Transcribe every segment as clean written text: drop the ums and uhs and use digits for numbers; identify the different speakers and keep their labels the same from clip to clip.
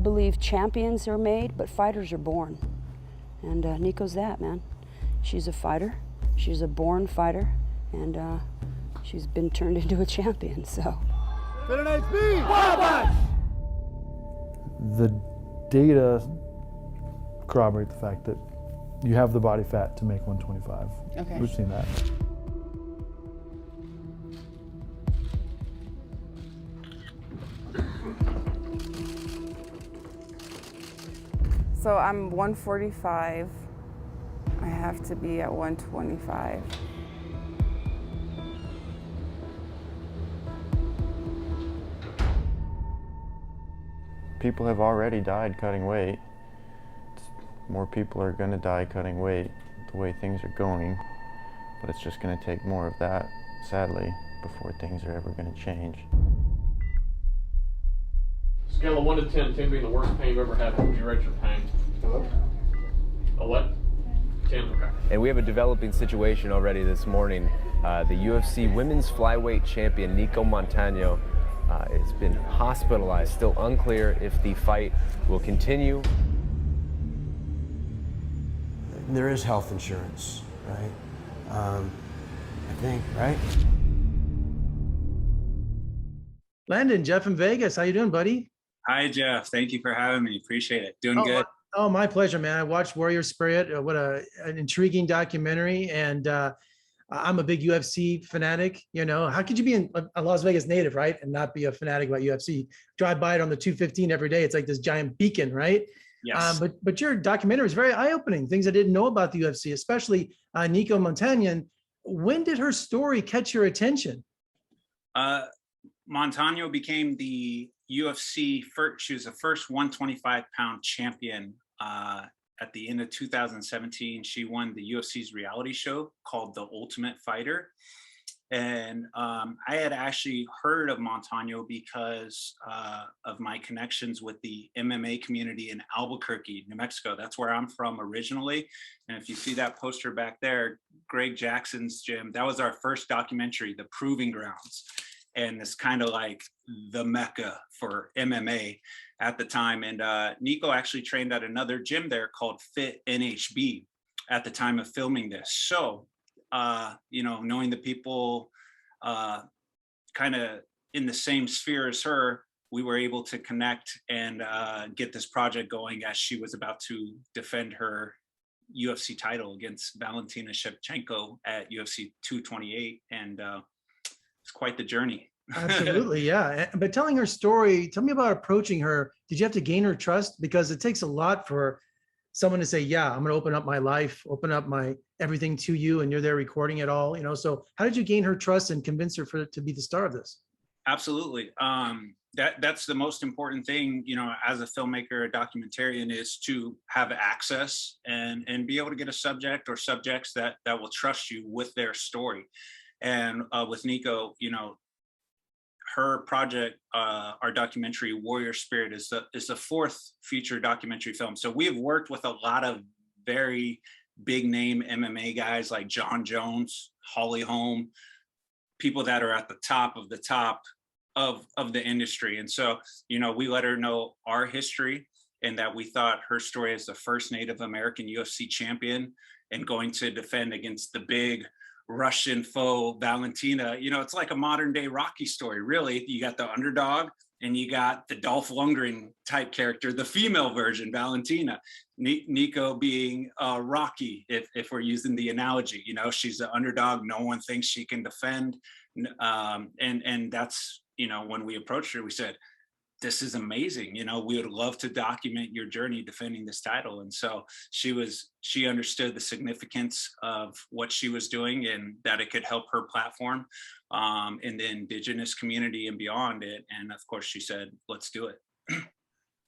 Speaker 1: believe champions are made, but fighters are born. And Nico's that, man. She's a fighter. She's a born fighter. And she's been turned into a champion, so.
Speaker 2: The data corroborate the fact that you have the body fat to make 125.
Speaker 3: Okay.
Speaker 2: We've seen that.
Speaker 3: So I'm 145. I have to be at 125.
Speaker 4: People have already died cutting weight. More people are going to die cutting weight the way things are going, but it's just going to take more of that, sadly, before things are ever going to change.
Speaker 5: Scale of 1 to 10, 10 being the worst pain you've ever had, what would you rate your pain? A what? 10, okay.
Speaker 6: And we have a developing situation already this morning. The UFC women's flyweight champion, Nico Montano, has been hospitalized. Still unclear if the fight will continue.
Speaker 7: There is health insurance, right? I think, right?
Speaker 8: Landon, Jeff in Vegas, how you doing, buddy?
Speaker 9: Hi, Jeff. Thank you for having me. Appreciate it. Doing good.
Speaker 8: Oh, my pleasure, man. I watched Warrior Spirit. What an intriguing documentary. And I'm a big UFC fanatic. You know, how could you be a Las Vegas native, right, and not be a fanatic about UFC? Drive by it on the 215 every day. It's like this giant beacon, right?
Speaker 9: Yes.
Speaker 8: But your documentary is very eye-opening. Things I didn't know about the UFC, especially Nico Montano. When did her story catch your attention?
Speaker 9: Montano became the UFC first. She was the first 125-pound champion. At the end of 2017, she won the UFC's reality show called The Ultimate Fighter. And I had actually heard of Montano because of my connections with the MMA community in Albuquerque, New Mexico. That's where I'm from originally. And if you see that poster back there, Greg Jackson's gym, that was our first documentary, The Proving Grounds. And it's kind of like the Mecca for MMA at the time. And Nico actually trained at another gym there called Fit NHB at the time of filming this. So, you know, knowing the people kind of in the same sphere as her, we were able to connect and get this project going as she was about to defend her UFC title against Valentina Shevchenko at UFC 228. And it's quite the journey.
Speaker 8: Absolutely, yeah. But telling her story, tell me about approaching her. Did you have to gain her trust? Because it takes a lot for someone to say, yeah, I'm going to open up my life, open up my everything to you, and you're there recording it all, you know? So how did you gain her trust and convince her to be the star of this?
Speaker 9: Absolutely. That's the most important thing, you know, as a filmmaker, a documentarian, is to have access and be able to get a subject or subjects that will trust you with their story. And with Nico, you know, her project, our documentary Warrior Spirit, is the fourth feature documentary film. So we have worked with a lot of very big name MMA guys like John Jones, Holly Holm, people that are at the top of the industry. And so, you know, we let her know our history and that we thought her story as the first Native American UFC champion and going to defend against the big Russian foe Valentina, you know, it's like a modern day Rocky story, really. You got the underdog and you got the Dolph Lundgren type character, the female version, Valentina. Nico being Rocky, if we're using the analogy, you know, she's the underdog. No one thinks she can defend. And that's, you know, when we approached her, we said, this is amazing. You know, we would love to document your journey defending this title. And so she understood the significance of what she was doing and that it could help her platform in the indigenous community and beyond it. And of course she said, let's do it.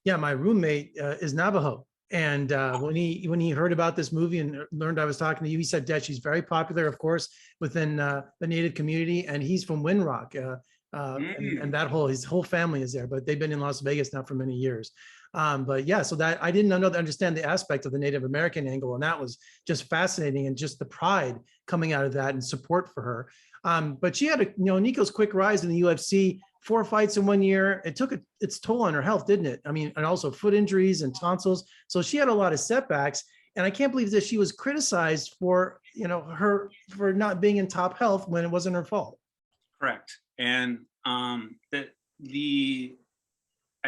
Speaker 8: Yeah, my roommate is Navajo. And when he heard about this movie and learned I was talking to you, he said, Dad, she's very popular, of course, within the Native community. And he's from Windrock. And his whole family is there, but they've been in Las Vegas now for many years. But yeah, so that I didn't understand the aspect of the Native American angle, and that was just fascinating, and just the pride coming out of that and support for her. But she had Nico's quick rise in the UFC, 4 fights in 1 year. It took its toll on her health, didn't it? I mean, and also foot injuries and tonsils. So she had a lot of setbacks. And I can't believe that she was criticized for, for not being in top health when it wasn't her fault.
Speaker 9: Correct. And I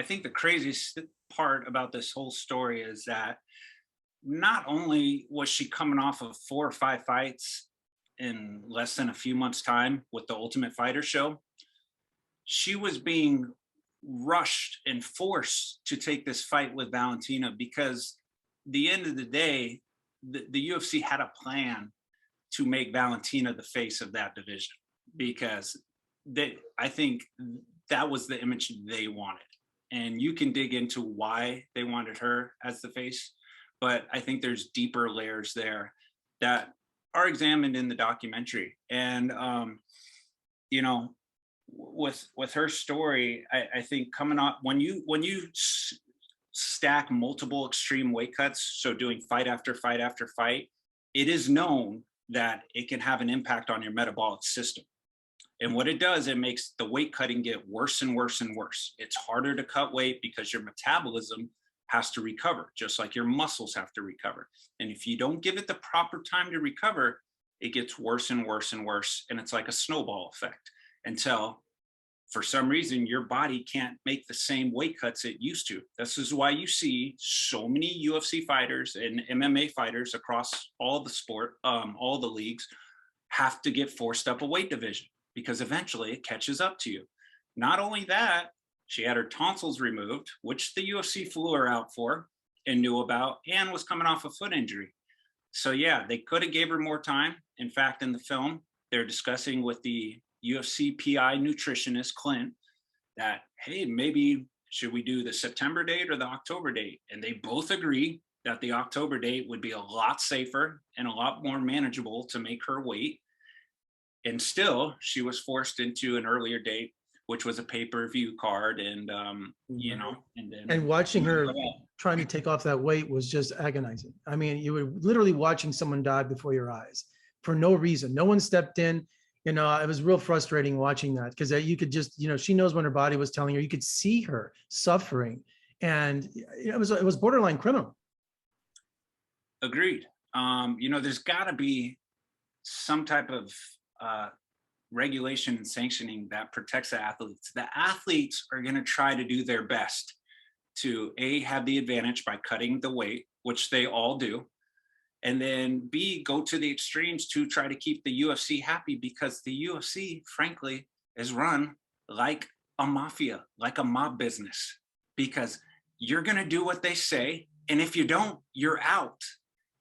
Speaker 9: think the craziest part about this whole story is that not only was she coming off of 4 or 5 fights in less than a few months' time with the Ultimate Fighter show, she was being rushed and forced to take this fight with Valentina, because the end of the day, the UFC had a plan to make Valentina the face of that division, because I think that was the image they wanted. And you can dig into why they wanted her as the face, but I think there's deeper layers there that are examined in the documentary. And with her story, I think coming up, when you stack multiple extreme weight cuts, so doing fight after fight after fight, it is known that it can have an impact on your metabolic system. And what it does, it makes the weight cutting get worse and worse and worse. It's harder to cut weight because your metabolism has to recover, just like your muscles have to recover. And if you don't give it the proper time to recover, it gets worse and worse and worse. And it's like a snowball effect until, for some reason, your body can't make the same weight cuts it used to. This is why you see so many UFC fighters and MMA fighters across all the sport, all the leagues, have to get forced up a weight division, because eventually it catches up to you. Not only that, she had her tonsils removed, which the UFC flew her out for and knew about, and was coming off a foot injury. So yeah, they could have gave her more time. In fact, in the film, they're discussing with the UFC PI nutritionist, Clint, that, hey, maybe should we do the September date or the October date? And they both agree that the October date would be a lot safer and a lot more manageable to make her weight. And still, she was forced into an earlier date, which was a pay-per-view card. And,
Speaker 8: and watching her trying to take off that weight was just agonizing. I mean, you were literally watching someone die before your eyes for no reason. No one stepped in. It was real frustrating watching that, because you could just, she knows when her body was telling her. You could see her suffering, and it was borderline criminal.
Speaker 9: Agreed. There's got to be some type of regulation and sanctioning that protects the athletes. The athletes are going to try to do their best to have the advantage by cutting the weight, which they all do. And then B, go to the extremes to try to keep the UFC happy, because the UFC, frankly, is run like a mafia, like a mob business, because you're going to do what they say. And if you don't, you're out.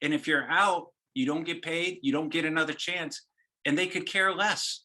Speaker 9: And if you're out, you don't get paid, you don't get another chance, and they could care less.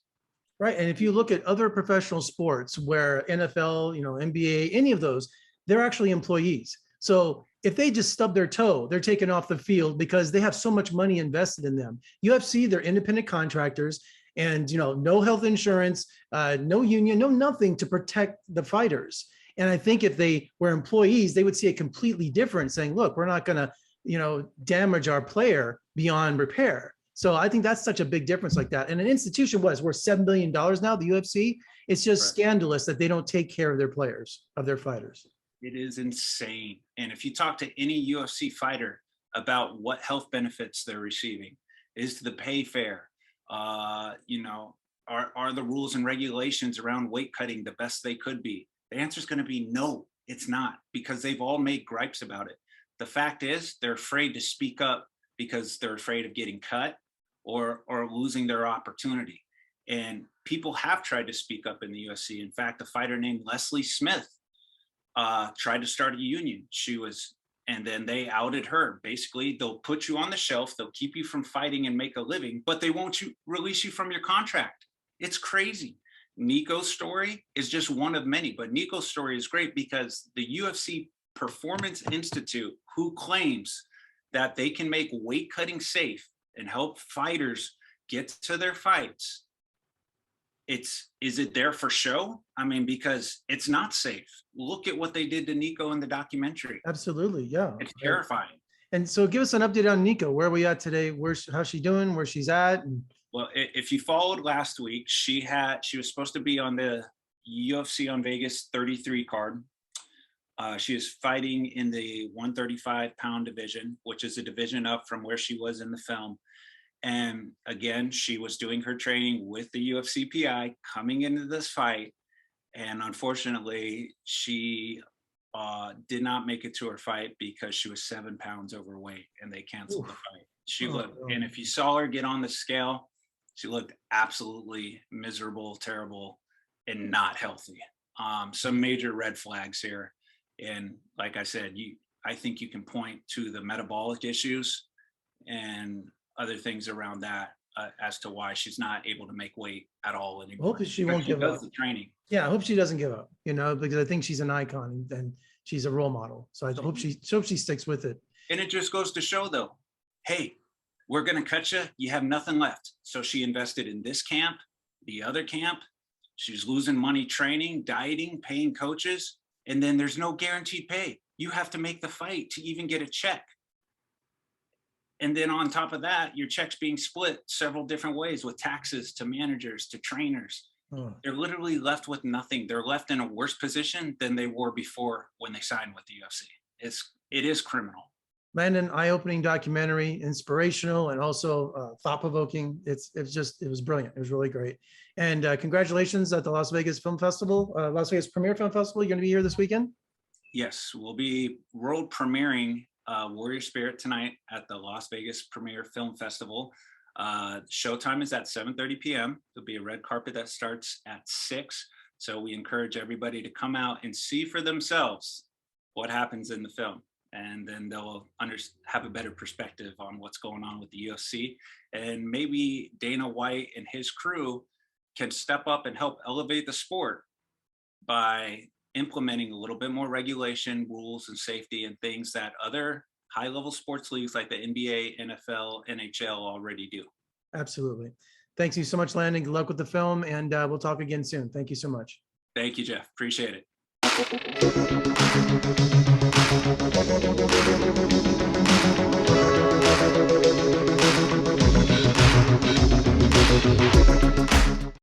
Speaker 8: Right. And if you look at other professional sports where NFL, NBA, any of those, they're actually employees. So if they just stub their toe, they're taken off the field because they have so much money invested in them. UFC, they're independent contractors, and no health insurance, no union, no nothing to protect the fighters. And I think if they were employees, they would see it completely different, saying, look, we're not going to damage our player beyond repair. So I think that's such a big difference like that. And an institution worth $7 billion now, the UFC, it's just scandalous that they don't take care of their players, of their fighters.
Speaker 9: It is insane. And if you talk to any UFC fighter about what health benefits they're receiving, is the pay fair? Are the rules and regulations around weight cutting the best they could be? The answer is going to be no, it's not, because they've all made gripes about it. The fact is, they're afraid to speak up because they're afraid of getting cut or losing their opportunity. And people have tried to speak up in the UFC. In fact, a fighter named Leslie Smith tried to start a union. And then they outed her. Basically, they'll put you on the shelf, they'll keep you from fighting and make a living, but they won't release you from your contract. It's crazy. Nico's story is just one of many, but Nico's story is great because the UFC Performance Institute, who claims that they can make weight cutting safe and help fighters get to their fights, is it there for show? I mean, because it's not safe. Look at what they did to Nico in the documentary.
Speaker 8: Absolutely, yeah.
Speaker 9: It's terrifying.
Speaker 8: And so give us an update on Nico. Where are we at today? How's she doing? Where she's at? And
Speaker 9: Well, if you followed last week, she was supposed to be on the UFC on Vegas 33 card. She is fighting in the 135-pound division, which is a division up from where she was in the film. And again, she was doing her training with the UFC PI coming into this fight. And unfortunately, she did not make it to her fight because she was 7 pounds overweight and they canceled the fight. She looked, and if you saw her get on the scale, she looked absolutely miserable, terrible, and not healthy. Some major red flags here. And like I said, I think you can point to the metabolic issues and other things around that as to why she's not able to make weight at all anymore.
Speaker 8: hope she won't give up.
Speaker 9: The training.
Speaker 8: yeah, I hope she doesn't give up, because I think she's an icon and she's a role model. So I hope she sticks with it.
Speaker 9: And it just goes to show though, hey, we're going to cut you. You have nothing left. So she invested in this camp, the other camp. She's losing money training, dieting, paying coaches. And then there's no guaranteed pay. You have to make the fight to even get a check. And then on top of that, your check's being split several different ways with taxes to managers, to trainers. They're literally left with nothing. They're left in a worse position than they were before when they signed with the UFC. It is criminal.
Speaker 8: Landon, eye-opening documentary, inspirational and also thought-provoking. It was brilliant. It was really great. And congratulations at the Las Vegas Film Festival, Las Vegas Premiere Film Festival. You're going to be here this weekend?
Speaker 9: Yes, we'll be world premiering Warrior Spirit tonight at the Las Vegas Premiere Film Festival. Showtime is at 7:30 p.m. There'll be a red carpet that starts at 6. So we encourage everybody to come out and see for themselves what happens in the film. And then they'll have a better perspective on what's going on with the UFC. And maybe Dana White and his crew can step up and help elevate the sport by implementing a little bit more regulation, rules, and safety and things that other high-level sports leagues like the NBA, NFL, NHL already do.
Speaker 8: Absolutely. Thanks you so much, Landon. Good luck with the film, and we'll talk again soon. Thank you so much.
Speaker 9: Thank you, Jeff. Appreciate it.